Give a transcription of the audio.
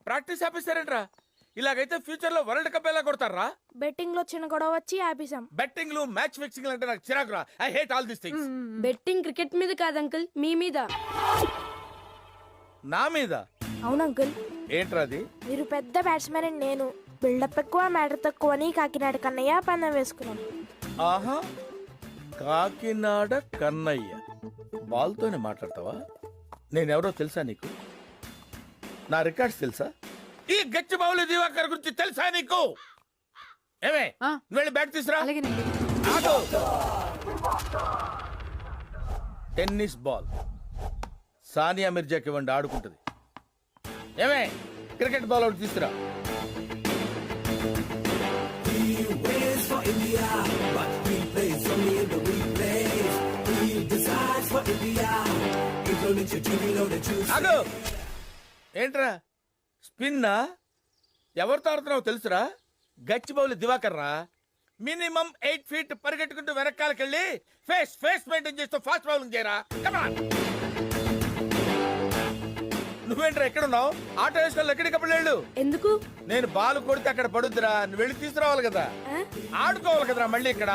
Practice ఆపేస్తారేంట్రా? ఇలాగైతే future లో world cup ఎలా కొడతారా? బెట్టింగ్ లో చిన్న గొడవ వచ్చి ఆపేసాం. బెట్టింగ్లు మ్యాచ్ ఫిక్సింగ్ అంటే నాకు చిరాకురా. I hate all these things. Betting cricket మీద కాదు అంకుల్, మీ మీద. నా మీద? అవును అంకుల్. ఏంట్రా అది? మీరు పెద్ద బ్యాట్స్మెన్ అని నేను, బిల్డప్ ఎక్కువ మ్యాటర్ తక్కువ అని కాకినాడ కన్నయ్య పందెం వేసుకున్నాం. ఆహా, కాకినాడ కన్నయ్య. బాల్తోనే మాట్లాడతావా? నేనెవరో తెలుసా నీకు? నా రికార్డ్స్ తెలుసా? ఈ గచ్చిబౌలి దివాకర్ గురించి తెలుసా నీకు? ఏమే నువ్వు వెళ్ళి బ్యాట్ తీసురా. ఆగు. టెన్నిస్ బాల్ సానియా మిర్జాకి ఇవ్వండి, ఆడుకుంటుంది. ఏమే క్రికెట్ బాల్ ఒకటి తీసుకురా. ఆగు. ఏంట్రా స్పిన్నా? ఎవరితో ఆడుతున్నావు తెలుసురా? గచ్చిబౌలి దివాకర్ రా. మినిమం 8 feet పరిగెట్టుకుంటూ వెనకాలకెళ్ళి ఫేస్ మెయింటైన్ చేస్తూ ఫాస్ట్ బౌలింగ్ చేయరా. నువ్వేంట్రా ఎక్కడున్నావు? ఆటో వేసుకొని ఎక్కడికప్పుడు వెళ్ళు. ఎందుకు? నేను బాల్ కొడితే అక్కడ పడుద్దిరా, నువ్వు వెళ్ళి తీసుకురావాలి కదా, ఆడుకోవాలి కదరా మళ్ళీ ఇక్కడ.